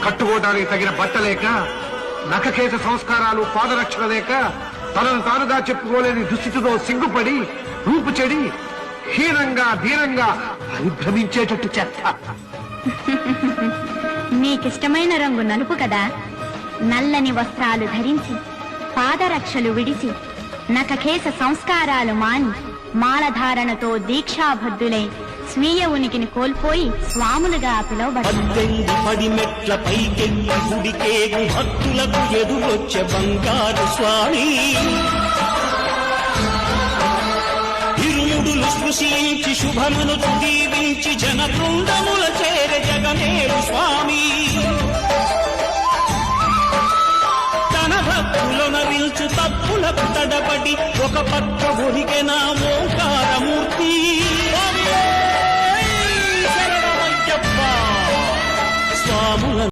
కట్టుకోవడానికి తగిన బట్టలేక, నఖకేశ సంస్కారాలు పాదరక్షణ లేక, తనను తానుగా చెప్పుకోలేని దుస్థితితో సిగ్గుపడి రూపు చెడి హీనంగా ధీరంగా పరిభ్రమించేటట్టు చేస్తా. నీకిష్టమైన రంగు నలుపు కదా. నల్లని వస్త్రాలు ధరించి, పాదరక్షలు విడిచి, నఖకేశ సంస్కారాలు మాని, మాలధారణతో దీక్షాబద్ధులై స్వీయ ఉనికిని కోల్పోయి స్వాములుగా పిలువబడ్డారు. 10 మెట్ల పైకెళ్ళి గుడికేగు భక్తులకు ఎదురొచ్చే బంగారు స్వామి, ఇరుముడులు స్పృశించి శుభమును దీవించి జన బృందముల చేరే జగమేరు స్వామి. తన భక్తులను నిల్చు తప్పులకు తడబడి ఒక పక్క ఒరిగెనామో